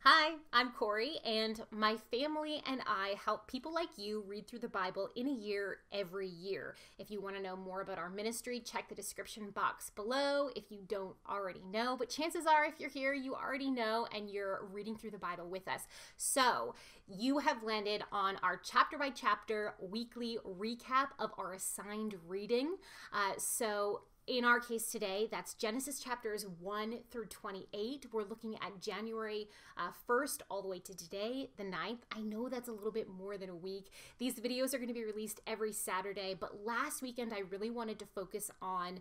Hi, I'm Corie, and my family and I help people like you read through the Bible in a year every year. If you want to know more about our ministry, check the description box below if you don't already know. But chances are, if you're here, you already know and you're reading through the Bible with us. So you have landed on our chapter by chapter weekly recap of our assigned reading. In our case today, that's Genesis chapters 1 through 28. We're looking at January 1st all the way to today, the 9th. I know that's a little bit more than a week. These videos are going to be released every Saturday, but last weekend I really wanted to focus on,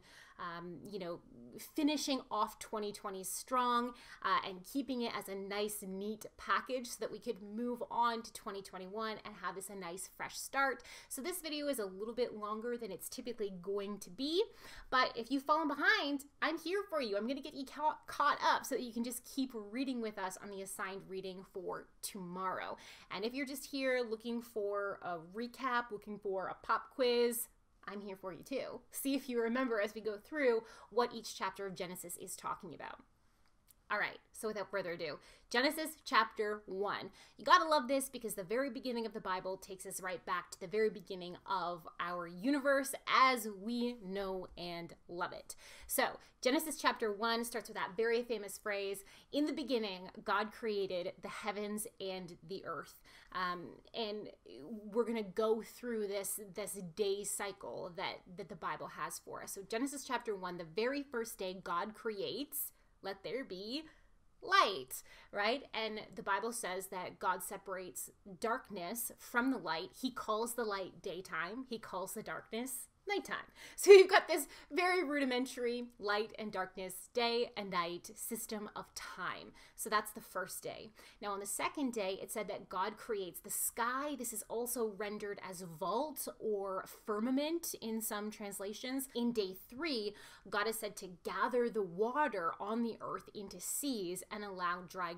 finishing off 2020 strong and keeping it as a nice, neat package so that we could move on to 2021 and have this a nice, fresh start. So this video is a little bit longer than it's typically going to be, but if you've fallen behind, I'm here for you. I'm going to get you caught up so that you can just keep reading with us on the assigned reading for tomorrow. And if you're just here looking for a recap, looking for a pop quiz, I'm here for you too. See if you remember as we go through what each chapter of Genesis is talking about. All right, so without further ado, Genesis chapter 1. You gotta love this because the very beginning of the Bible takes us right back to the very beginning of our universe as we know and love it. So, Genesis chapter 1 starts with that very famous phrase, "In the beginning, God created the heavens and the earth." And we're gonna go through this day cycle that the Bible has for us. So, Genesis chapter 1, the very first day, God creates, let there be light, right? And the Bible says that God separates darkness from the light. He calls the light daytime. He calls the darkness nighttime. So you've got this very rudimentary light and darkness, day and night system of time. So that's the first day. Now on the second day, it said that God creates the sky. This is also rendered as vault or firmament in some translations. In day 3, God is said to gather the water on the earth into seas and allow dry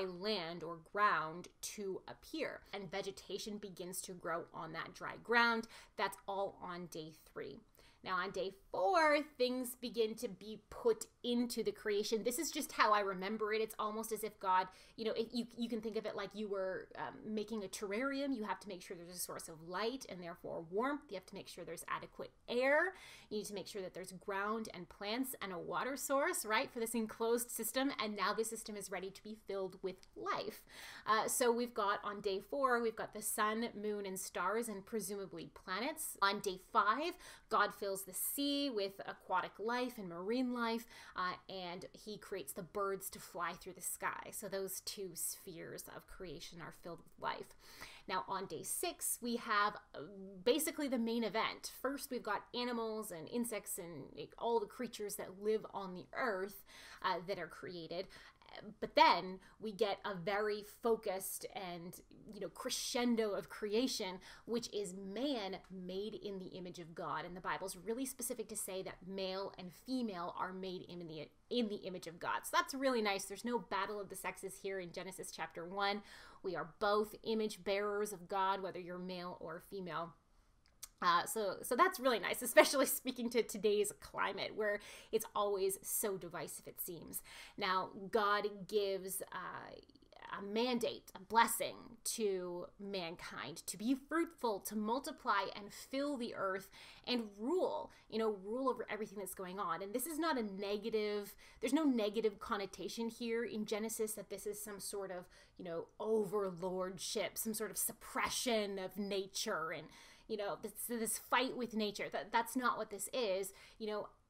land or ground to appear. And vegetation begins to grow on that dry ground. That's all on day 3. Now on day 4, things begin to be put into the creation. This is just how I remember it. It's almost as if God, you can think of it like you were making a terrarium. You have to make sure there's a source of light and therefore warmth. You have to make sure there's adequate air. You need to make sure that there's ground and plants and a water source, right, for this enclosed system. And now the system is ready to be filled with life. So we've got on day 4, we've got the sun, moon, and stars, and presumably planets. On day 5, God fills the sea with aquatic life and marine life, and he creates the birds to fly through the sky. So those two spheres of creation are filled with life. Now on day 6, we have basically the main event. First, we've got animals and insects and all the creatures that live on the earth that are created. But then we get a very focused and, crescendo of creation, which is man made in the image of God. And the Bible's really specific to say that male and female are made in the image of God. So that's really nice. There's no battle of the sexes here in Genesis chapter 1. We are both image bearers of God, whether you're male or female. So that's really nice, especially speaking to today's climate where it's always so divisive, it seems. Now, God gives a mandate, a blessing to mankind to be fruitful, to multiply and fill the earth and rule over everything that's going on. And this is not a negative, there's no negative connotation here in Genesis that this is some sort of, overlordship, some sort of suppression of nature and, this fight with nature. That's not what this is.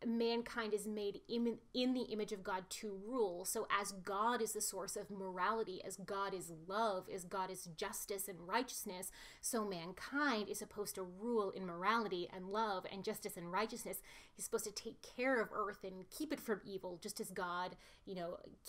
Mankind is made in the image of God to rule. So as God is the source of morality, as God is love, as God is justice and righteousness, so mankind is supposed to rule in morality and love and justice and righteousness. He's supposed to take care of earth and keep it from evil, just as God,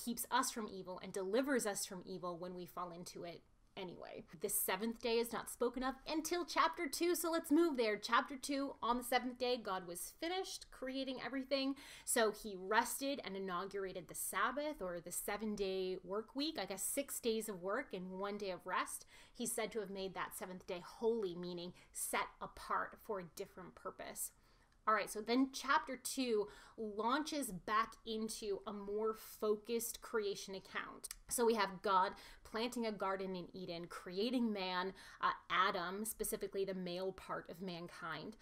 keeps us from evil and delivers us from evil when we fall into it. Anyway, the 7th day is not spoken of until chapter 2, so let's move there. Chapter 2, on the 7th day, God was finished creating everything, so he rested and inaugurated the Sabbath, or the 7-day work week, 6 days of work and 1 day of rest. He's said to have made that 7th day holy, meaning set apart for a different purpose. All right, so then chapter 2 launches back into a more focused creation account. So we have God planting a garden in Eden, creating man, Adam, specifically the male part of mankind,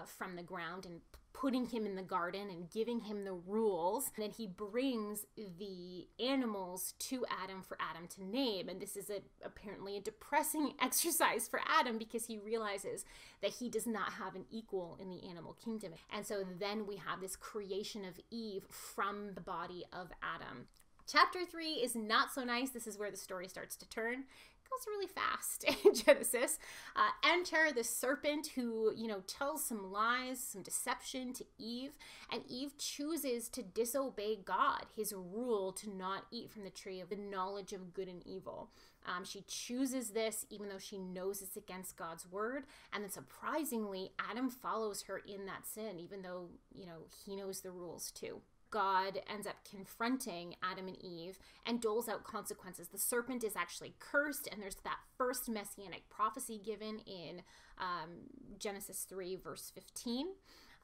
from the ground, and putting him in the garden and giving him the rules. And then he brings the animals to Adam for Adam to name. And this is apparently a depressing exercise for Adam, because he realizes that he does not have an equal in the animal kingdom. And so then we have this creation of Eve from the body of Adam. Chapter 3 is not so nice. This is where the story starts to turn. It goes really fast in Genesis. Enter the serpent who, tells some lies, some deception to Eve. And Eve chooses to disobey God, his rule to not eat from the tree of the knowledge of good and evil. She chooses this even though she knows it's against God's word. And then surprisingly, Adam follows her in that sin, even though, he knows the rules too. God ends up confronting Adam and Eve and doles out consequences. The serpent is actually cursed, and there's that first messianic prophecy given in Genesis 3, verse 15.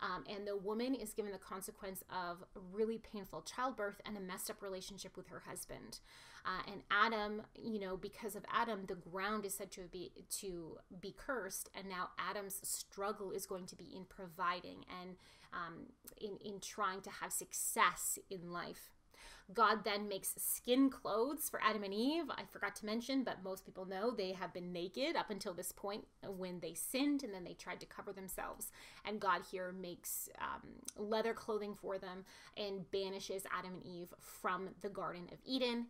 And the woman is given the consequence of really painful childbirth and a messed up relationship with her husband. And Adam, because of Adam, the ground is said to be cursed. And now Adam's struggle is going to be in providing and in trying to have success in life. God then makes skin clothes for Adam and Eve. I forgot to mention, but most people know they have been naked up until this point when they sinned, and then they tried to cover themselves. And God here makes leather clothing for them and banishes Adam and Eve from the Garden of Eden.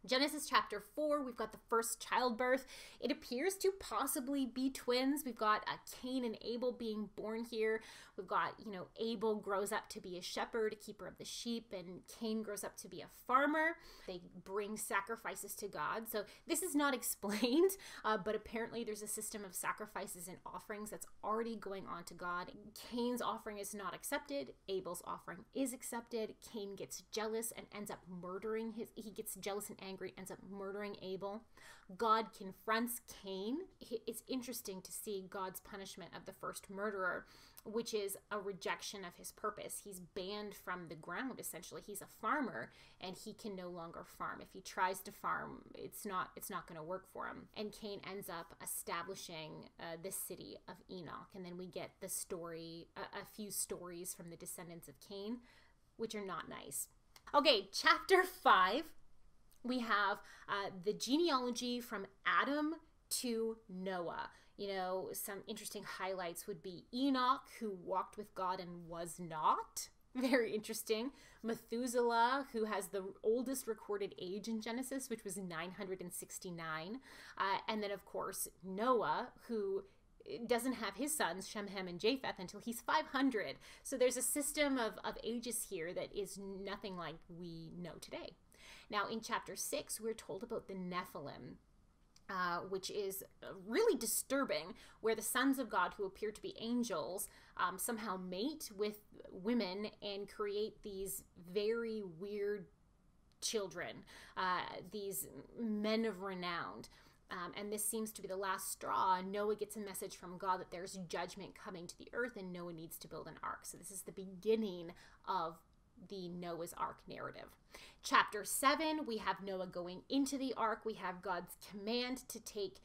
Genesis chapter 4, we've got the first childbirth. It appears to possibly be twins. We've got Cain and Abel being born here. We've got, Abel grows up to be a shepherd, a keeper of the sheep, and Cain grows up to be a farmer. They bring sacrifices to God. So this is not explained, but apparently there's a system of sacrifices and offerings that's already going on to God. Cain's offering is not accepted. Abel's offering is accepted. Cain gets jealous and ends up murdering he gets jealous and angry, ends up murdering Abel. God confronts Cain. It's interesting to see God's punishment of the first murderer, which is a rejection of his purpose. He's banned from the ground, essentially. He's a farmer, and he can no longer farm. If he tries to farm, it's not going to work for him. And Cain ends up establishing the city of Enoch. And then we get the story, a few stories from the descendants of Cain, which are not nice. Okay, chapter 5. We have the genealogy from Adam to Noah. Some interesting highlights would be Enoch, who walked with God and was not. Very interesting. Methuselah, who has the oldest recorded age in Genesis, which was 969. And then, of course, Noah, who doesn't have his sons, Shem, Ham, and Japheth, until he's 500. So there's a system of ages here that is nothing like we know today. Now, in chapter 6, we're told about the Nephilim, which is really disturbing, where the sons of God, who appear to be angels, somehow mate with women and create these very weird children, these men of renown. And this seems to be the last straw. Noah gets a message from God that there's judgment coming to the earth, and Noah needs to build an ark. So this is the beginning of the Noah's Ark narrative. Chapter 7, we have Noah going into the ark. We have God's command to take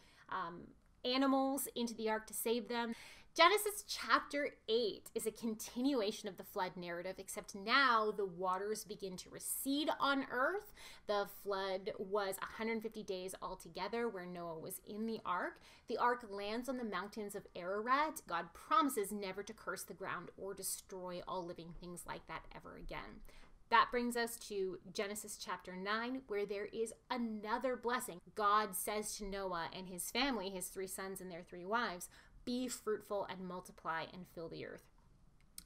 animals into the ark to save them. Genesis chapter 8 is a continuation of the flood narrative, except now the waters begin to recede on earth. The flood was 150 days altogether where Noah was in the ark. The ark lands on the mountains of Ararat. God promises never to curse the ground or destroy all living things like that ever again. That brings us to Genesis chapter 9, where there is another blessing. God says to Noah and his family, his 3 sons and their 3 wives, be fruitful and multiply and fill the earth.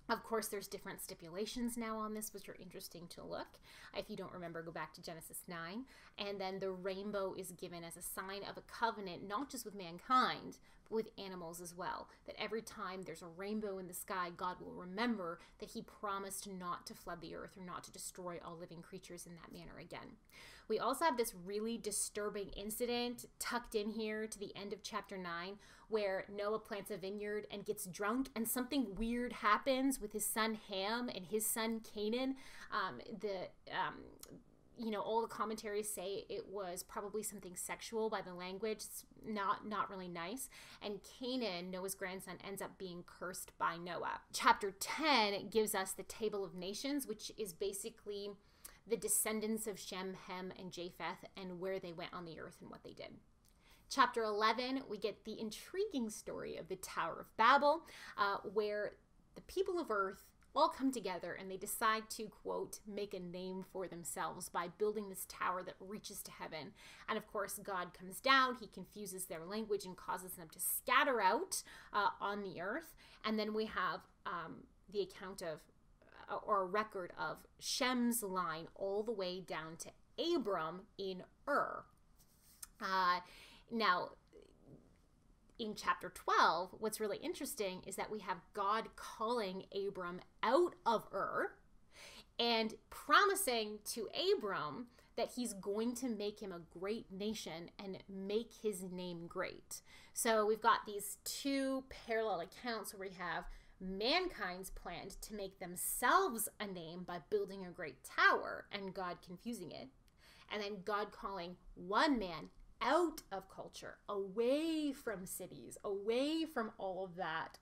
Of course, there's different stipulations now on this, which are interesting to look. If you don't remember, go back to Genesis 9. And then the rainbow is given as a sign of a covenant, not just with mankind, but with animals as well. That every time there's a rainbow in the sky, God will remember that he promised not to flood the earth or not to destroy all living creatures in that manner again. We also have this really disturbing incident tucked in here to the end of chapter 9, where Noah plants a vineyard and gets drunk, and something weird happens with his son Ham and his son Canaan. All the commentaries say it was probably something sexual by the language. It's not really nice. And Canaan, Noah's grandson, ends up being cursed by Noah. Chapter 10 gives us the Table of Nations, which is basically the descendants of Shem, Ham, and Japheth, and where they went on the earth and what they did. Chapter 11, we get the intriguing story of the Tower of Babel, where the people of earth all come together and they decide to, quote, make a name for themselves by building this tower that reaches to heaven. And of course, God comes down, he confuses their language and causes them to scatter out on the earth. And then we have the account of, or a record of Shem's line all the way down to Abram in Ur. Now, in chapter 12, what's really interesting is that we have God calling Abram out of Ur and promising to Abram that he's going to make him a great nation and make his name great. So we've got these two parallel accounts where we have mankind's plan to make themselves a name by building a great tower and God confusing it, and then God calling one man out of culture, away from cities, away from all of that,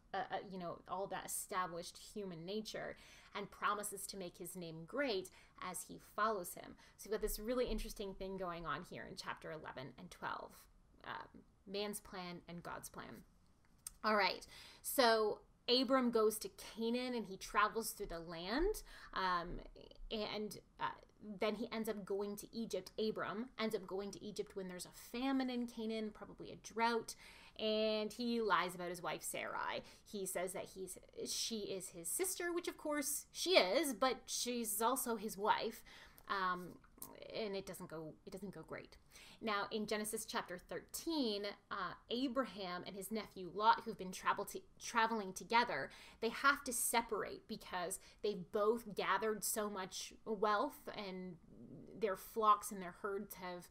all that established human nature, and promises to make his name great as he follows him. So we've got this really interesting thing going on here in chapter 11 and 12. Man's plan and God's plan. All right, so Abram goes to Canaan and he travels through the land, then he ends up going to Egypt. Abram ends up going to Egypt when there's a famine in Canaan, probably a drought, and he lies about his wife Sarai. He says that she is his sister, which of course she is, but she's also his wife, and it doesn't go great. Now, in Genesis chapter 13, Abraham and his nephew Lot, who've been traveling together, they have to separate because they've both gathered so much wealth and their flocks and their herds have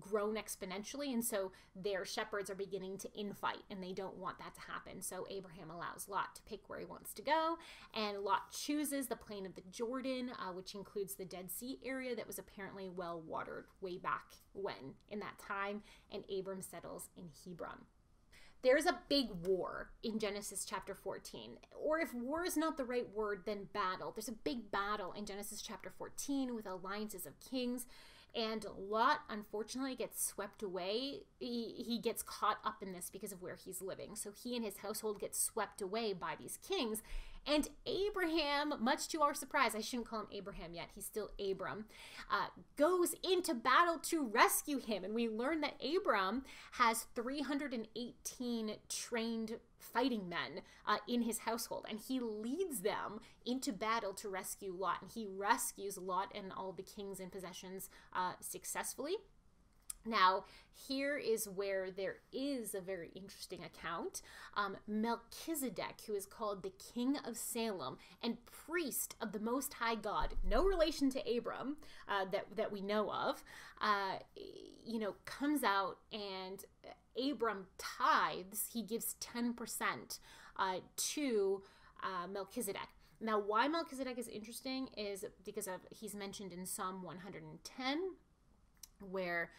grown exponentially, and so their shepherds are beginning to infight, and they don't want that to happen. So Abraham allows Lot to pick where he wants to go, and Lot chooses the plain of the Jordan, which includes the Dead Sea area that was apparently well watered way back when in that time, and Abram settles in Hebron. There's a big war in Genesis chapter 14, or if war is not the right word, then battle. There's a big battle in Genesis chapter 14 with alliances of kings, and Lot unfortunately gets swept away. He gets caught up in this because of where he's living. So he and his household get swept away by these kings. And Abraham, much to our surprise, I shouldn't call him Abraham yet, he's still Abram, goes into battle to rescue him. And we learn that Abram has 318 trained fighting men in his household, and he leads them into battle to rescue Lot. And he rescues Lot and all the kings and possessions successfully. Now, here is where there is a very interesting account. Melchizedek, who is called the King of Salem and priest of the Most High God, no relation to Abram that we know of, comes out, and Abram tithes. He gives 10% to Melchizedek. Now, why Melchizedek is interesting is because he's mentioned in Psalm 110, where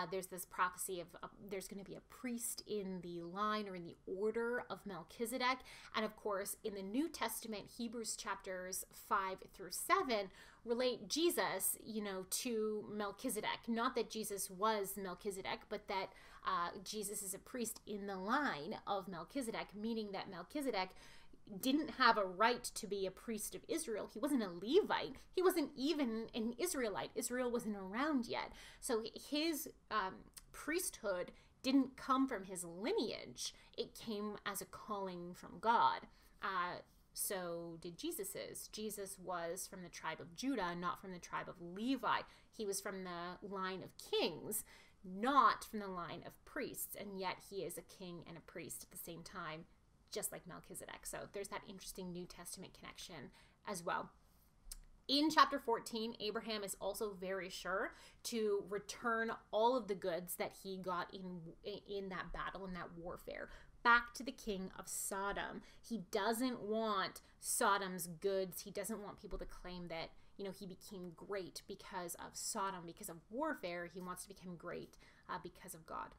there's this prophecy of there's going to be a priest in the line or in the order of Melchizedek. And of course, in the New Testament, Hebrews chapters 5 through 7 relate Jesus, to Melchizedek. Not that Jesus was Melchizedek, but that Jesus is a priest in the line of Melchizedek, meaning that Melchizedek didn't have a right to be a priest of Israel. He wasn't a Levite. He wasn't even an Israelite. Israel wasn't around yet. So his priesthood didn't come from his lineage. It came as a calling from God. So did Jesus's. Jesus was from the tribe of Judah, not from the tribe of Levi. He was from the line of kings, not from the line of priests. And yet he is a king and a priest at the same time, just like Melchizedek. So there's that interesting New Testament connection as well. In chapter 14, Abraham is also very sure to return all of the goods that he got in that battle, in that warfare, back to the king of Sodom. He doesn't want Sodom's goods. He doesn't want people to claim that, you know, he became great because of Sodom, because of warfare. He wants to become great because of God.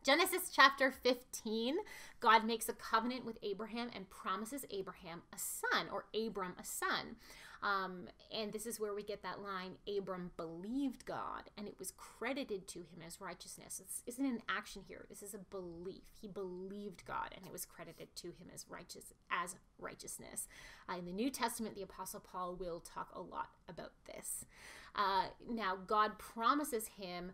Genesis chapter 15, God makes a covenant with Abraham and promises Abraham a son, or Abram a son. And this is where we get that line, Abram believed God, and it was credited to him as righteousness. This isn't an action here. This is a belief. He believed God, and it was credited to him as righteousness. In the New Testament, the Apostle Paul will talk a lot about this. Now, God promises him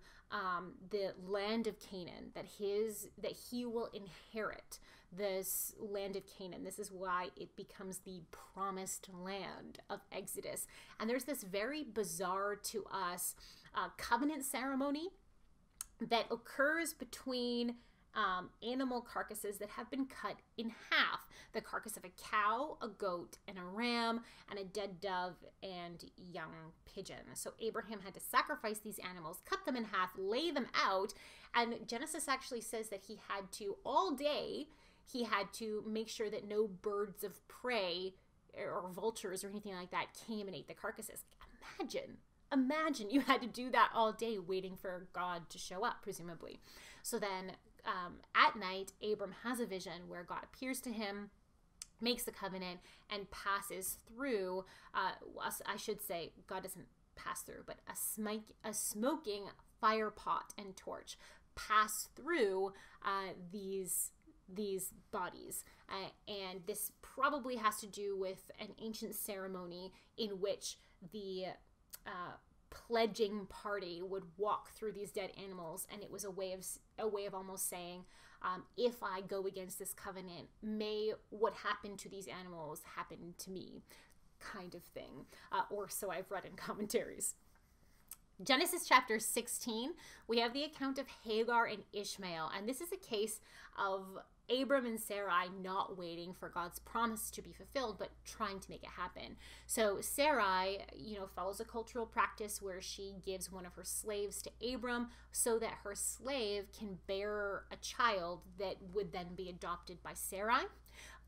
the land of Canaan, that he will inherit this land of Canaan. This is why it becomes the promised land of Exodus. And there's this very bizarre to us covenant ceremony that occurs between animal carcasses that have been cut in half. The carcass of a cow, a goat, and a ram, and a dead dove and young pigeon. So Abraham had to sacrifice these animals, cut them in half, lay them out, and Genesis actually says that he had to, all day, he had to make sure that no birds of prey or vultures or anything like that came and ate the carcasses. Imagine you had to do that all day waiting for God to show up, presumably. So then at night, Abram has a vision where God appears to him, makes the covenant, and passes through, I should say, God doesn't pass through, but a smoking fire pot and torch pass through these bodies. And this probably has to do with an ancient ceremony in which the pledging party would walk through these dead animals, and it was a way of almost saying, if I go against this covenant, may what happened to these animals happen to me, kind of thing, or so I've read in commentaries. Genesis chapter 16, we have the account of Hagar and Ishmael, and this is a case of Abram and Sarai not waiting for God's promise to be fulfilled, but trying to make it happen. So Sarai, follows a cultural practice where she gives one of her slaves to Abram so that her slave can bear a child that would then be adopted by Sarai.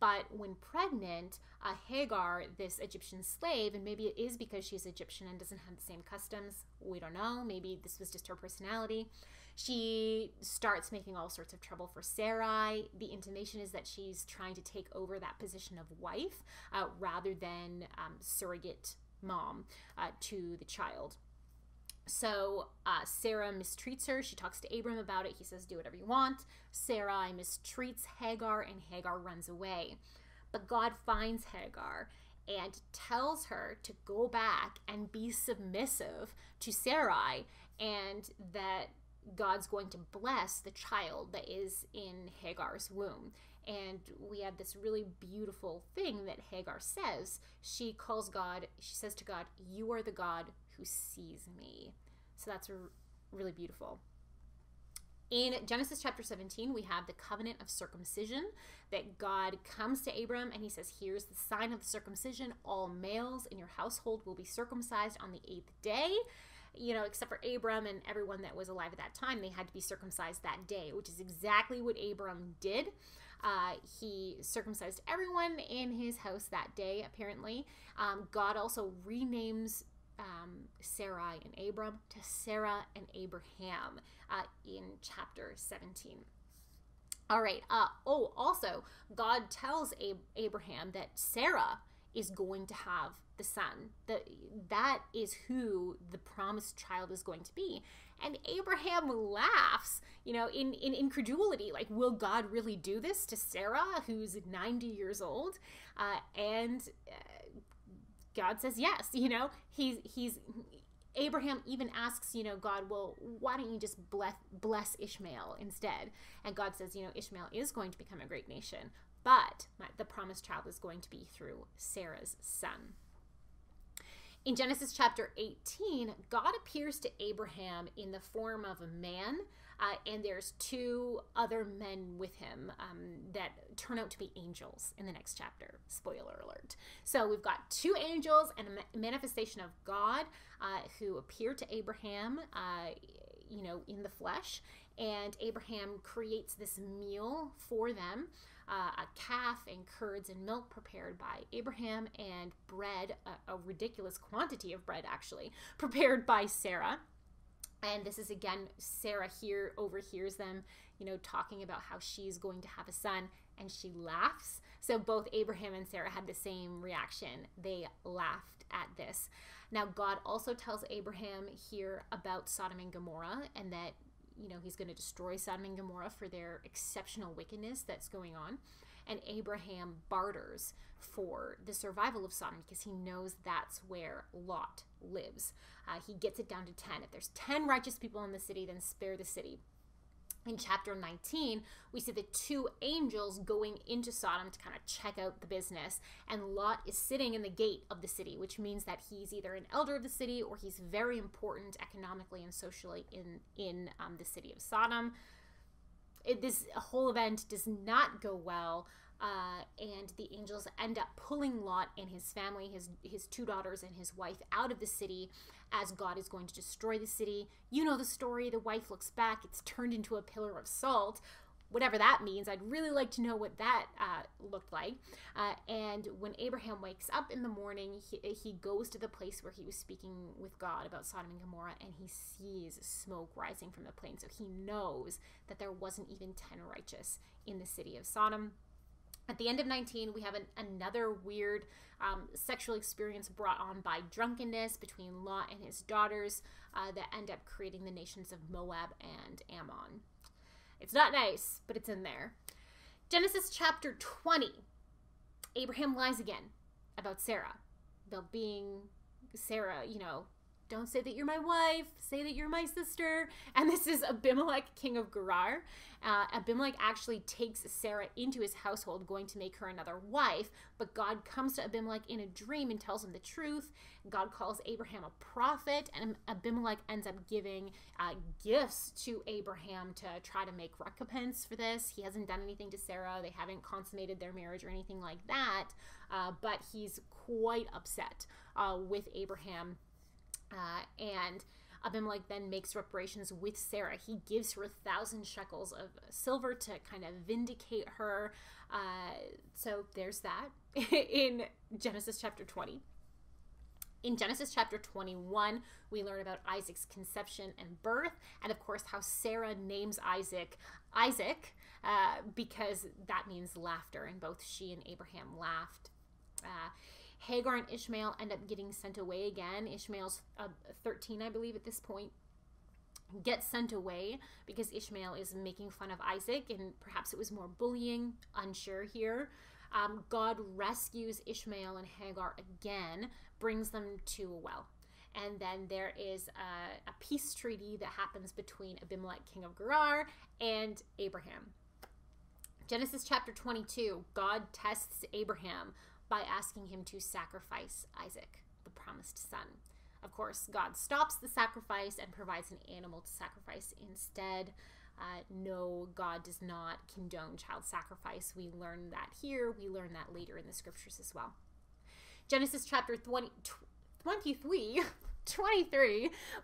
But when pregnant, Hagar, this Egyptian slave, and maybe it is because she's Egyptian and doesn't have the same customs, we don't know, maybe this was just her personality, she starts making all sorts of trouble for Sarai. The intimation is that she's trying to take over that position of wife rather than surrogate mom to the child. So Sarah mistreats her. She talks to Abram about it. He says, do whatever you want. Sarai mistreats Hagar, and Hagar runs away. But God finds Hagar and tells her to go back and be submissive to Sarai, and that God's going to bless the child that is in Hagar's womb. And we have this really beautiful thing that Hagar says. She says to God, you are the God who sees me. So that's really beautiful. In Genesis chapter 17, we have the covenant of circumcision, that God comes to Abram and he says, here's the sign of the circumcision. All males in your household will be circumcised on the 8th day. Except for Abram and everyone that was alive at that time, they had to be circumcised that day, which is exactly what Abram did. He circumcised everyone in his house that day, apparently. God also renames Sarai and Abram to Sarah and Abraham in chapter 17. All right. Also, God tells Abraham that Sarah is going to have the son. That is who the promised child is going to be. And Abraham laughs, in incredulity, like, will God really do this to Sarah, who's 90 years old? And God says yes. Abraham even asks, God, well, why don't you just bless Ishmael instead? And God says, Ishmael is going to become a great nation, but the promised child is going to be through Sarah's son. In Genesis chapter 18, God appears to Abraham in the form of a man, and there's two other men with him that turn out to be angels in the next chapter. Spoiler alert. So we've got two angels and a manifestation of God who appear to Abraham, in the flesh, and Abraham creates this meal for them. A calf and curds and milk prepared by Abraham, and bread, a ridiculous quantity of bread actually, prepared by Sarah. And this is again, Sarah here overhears them, talking about how she's going to have a son, and she laughs. So both Abraham and Sarah had the same reaction. They laughed at this. Now God also tells Abraham here about Sodom and Gomorrah, and that he's going to destroy Sodom and Gomorrah for their exceptional wickedness that's going on. And Abraham barters for the survival of Sodom because he knows that's where Lot lives. He gets it down to 10. If there's 10 righteous people in the city, then spare the city. In chapter 19, we see the two angels going into Sodom to kind of check out the business, and Lot is sitting in the gate of the city, which means that he's either an elder of the city or he's very important economically and socially in the city of Sodom. This whole event does not go well, and the angels end up pulling Lot and his family, his two daughters and his wife, out of the city as God is going to destroy the city. You know the story. The wife looks back. It's turned into a pillar of salt. Whatever that means, I'd really like to know what that looked like. And when Abraham wakes up in the morning, he goes to the place where he was speaking with God about Sodom and Gomorrah, and he sees smoke rising from the plain. So he knows that there wasn't even 10 righteous in the city of Sodom. At the end of 19, we have another weird sexual experience brought on by drunkenness between Lot and his daughters that end up creating the nations of Moab and Ammon. It's not nice, but it's in there. Genesis chapter 20. Abraham lies again about Sarah. About being Sarah, don't say that you're my wife, say that you're my sister. And this is Abimelech, king of Gerar. Abimelech actually takes Sarah into his household, going to make her another wife. But God comes to Abimelech in a dream and tells him the truth. God calls Abraham a prophet, and Abimelech ends up giving gifts to Abraham to try to make recompense for this. He hasn't done anything to Sarah. They haven't consummated their marriage or anything like that. But he's quite upset with Abraham. And Abimelech then makes reparations with Sarah. He gives her 1,000 shekels of silver to kind of vindicate her. So there's that in Genesis chapter 20. In Genesis chapter 21, we learn about Isaac's conception and birth, and of course how Sarah names Isaac because that means laughter, and both she and Abraham laughed. Hagar and Ishmael end up getting sent away again. Ishmael's 13, I believe, at this point. Gets sent away because Ishmael is making fun of Isaac, and perhaps it was more bullying, unsure here. God rescues Ishmael and Hagar again, brings them to a well. And then there is a peace treaty that happens between Abimelech, king of Gerar, and Abraham. Genesis chapter 22, God tests Abraham by asking him to sacrifice Isaac, the promised son. Of course, God stops the sacrifice and provides an animal to sacrifice instead. No, God does not condone child sacrifice. We learn that here. We learn that later in the scriptures as well. Genesis chapter 23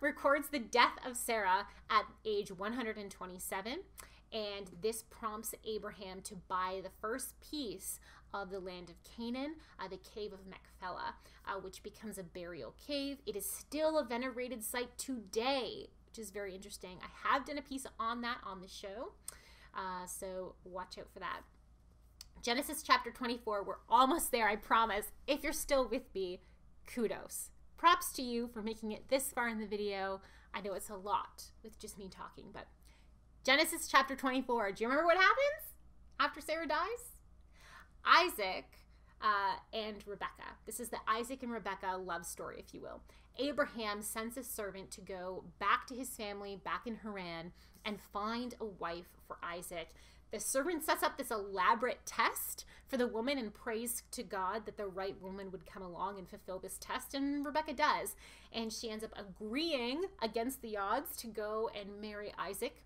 records the death of Sarah at age 127. And this prompts Abraham to buy the first piece of the land of Canaan, the cave of Machpelah, which becomes a burial cave. It is still a venerated site today, which is very interesting. I have done a piece on that on the show, so watch out for that. Genesis chapter 24, we're almost there, I promise. If you're still with me, kudos. Props to you for making it this far in the video. I know it's a lot with just me talking, but Genesis chapter 24. Do you remember what happens after Sarah dies? Isaac and Rebecca. This is the Isaac and Rebecca love story, if you will. Abraham sends a servant to go back to his family, back in Haran, and find a wife for Isaac. The servant sets up this elaborate test for the woman and prays to God that the right woman would come along and fulfill this test, and Rebecca does. And she ends up agreeing against the odds to go and marry Isaac.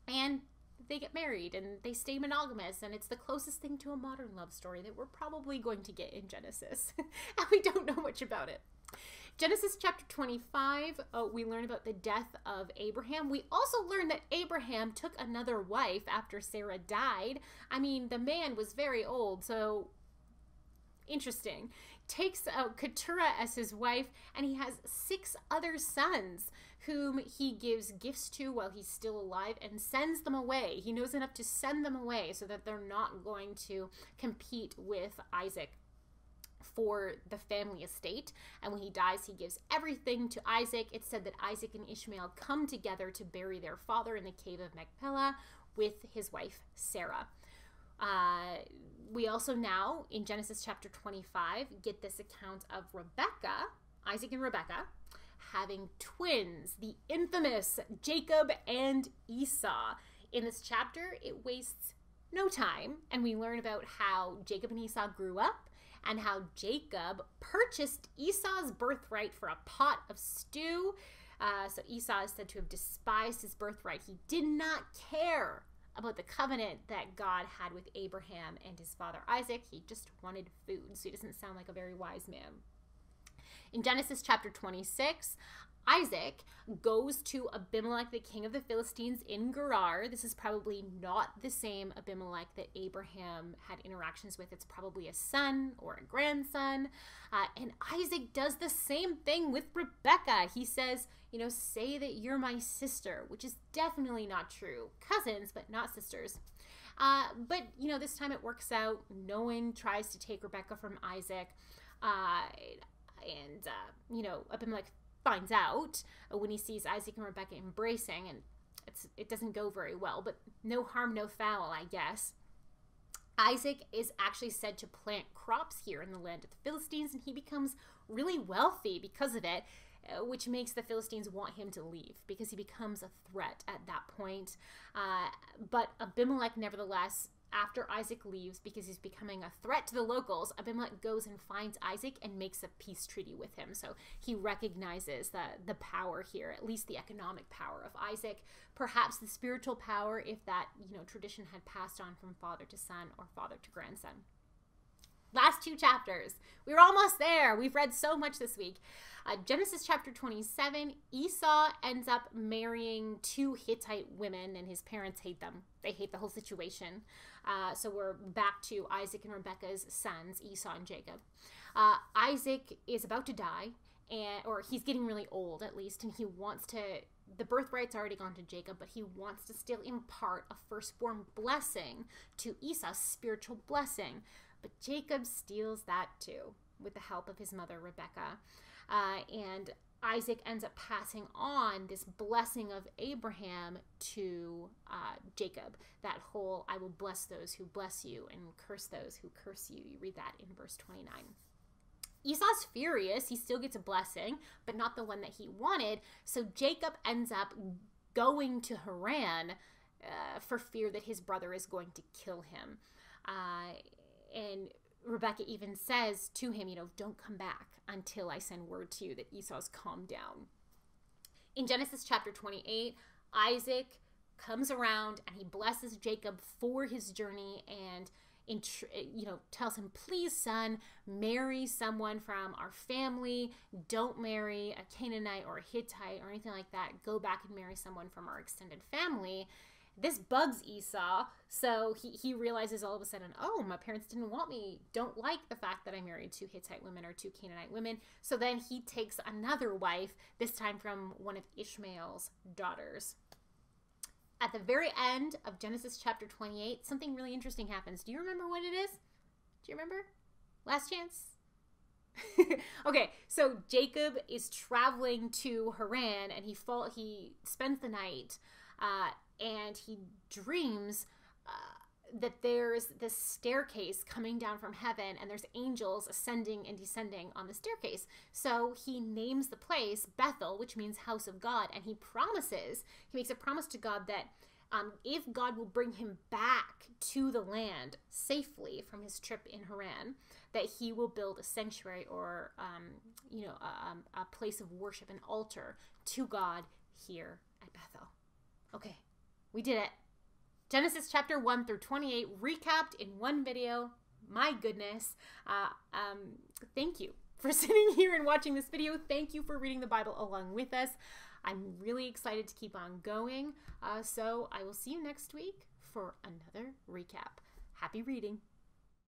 And they get married and they stay monogamous, and it's the closest thing to a modern love story that we're probably going to get in Genesis. And we don't know much about it. Genesis chapter 25, we learn about the death of Abraham. We also learn that Abraham took another wife after Sarah died. I mean, the man was very old, so interesting. Takes Keturah as his wife, and he has 6 other sons whom he gives gifts to while he's still alive and sends them away. He knows enough to send them away so that they're not going to compete with Isaac for the family estate. And when he dies, he gives everything to Isaac. It's said that Isaac and Ishmael come together to bury their father in the cave of Machpelah with his wife Sarah. We also now, in Genesis chapter 25, get this account of Rebecca, Isaac and Rebecca, having twins, the infamous Jacob and Esau. In this chapter, it wastes no time, and we learn about how Jacob and Esau grew up, and how Jacob purchased Esau's birthright for a pot of stew. So Esau is said to have despised his birthright. He did not care about the covenant that God had with Abraham and his father Isaac. He just wanted food, so he doesn't sound like a very wise man. In Genesis chapter 26, Isaac goes to Abimelech, the king of the Philistines in Gerar. This is probably not the same Abimelech that Abraham had interactions with. It's probably a son or a grandson. And Isaac does the same thing with Rebecca. He says, say that you're my sister, which is definitely not true. Cousins, but not sisters. But this time it works out. No one tries to take Rebecca from Isaac. Abimelech finds out when he sees Isaac and Rebecca embracing, and it doesn't go very well, but no harm, no foul, I guess. Isaac is actually said to plant crops here in the land of the Philistines, and he becomes really wealthy because of it, which makes the Philistines want him to leave because he becomes a threat at that point. But Abimelech, nevertheless, after Isaac leaves, because he's becoming a threat to the locals, Abimelech goes and finds Isaac and makes a peace treaty with him. So he recognizes the power here, at least the economic power of Isaac, perhaps the spiritual power if that tradition had passed on from father to son or father to grandson. Last 2 chapters. We're almost there. We've read so much this week. Genesis chapter 27, Esau ends up marrying 2 Hittite women, and his parents hate them. They hate the whole situation. So we're back to Isaac and Rebekah's sons, Esau and Jacob. Isaac is about to die, or he's getting really old at least, and he wants to, the birthright's already gone to Jacob, but he wants to still impart a firstborn blessing to Esau, spiritual blessing. But Jacob steals that too, with the help of his mother, Rebecca. And Isaac ends up passing on this blessing of Abraham to Jacob. That whole, I will bless those who bless you and curse those who curse you. You read that in verse 29. Esau's furious. He still gets a blessing, but not the one that he wanted. So Jacob ends up going to Haran for fear that his brother is going to kill him. And Rebecca even says to him, don't come back until I send word to you that Esau's calmed down. In Genesis chapter 28, Isaac comes around and he blesses Jacob for his journey and tells him, please, son, marry someone from our family. Don't marry a Canaanite or a Hittite or anything like that. Go back and marry someone from our extended family. This bugs Esau, so he realizes all of a sudden, oh, my parents didn't want me, don't like the fact that I married 2 Hittite women or 2 Canaanite women. So then he takes another wife, this time from one of Ishmael's daughters. At the very end of Genesis chapter 28, something really interesting happens. Do you remember what it is? Do you remember? Last chance? Okay, so Jacob is traveling to Haran, and he spends the night, and he dreams that there's this staircase coming down from heaven, and there's angels ascending and descending on the staircase. So he names the place Bethel, which means house of God, and he makes a promise to God that if God will bring him back to the land safely from his trip in Haran, that he will build a sanctuary, or a place of worship, an altar to God here at Bethel. Okay, we did it. Genesis chapter 1 through 28 recapped in one video. My goodness. Thank you for sitting here and watching this video. Thank you for reading the Bible along with us. I'm really excited to keep on going. So I will see you next week for another recap. Happy reading.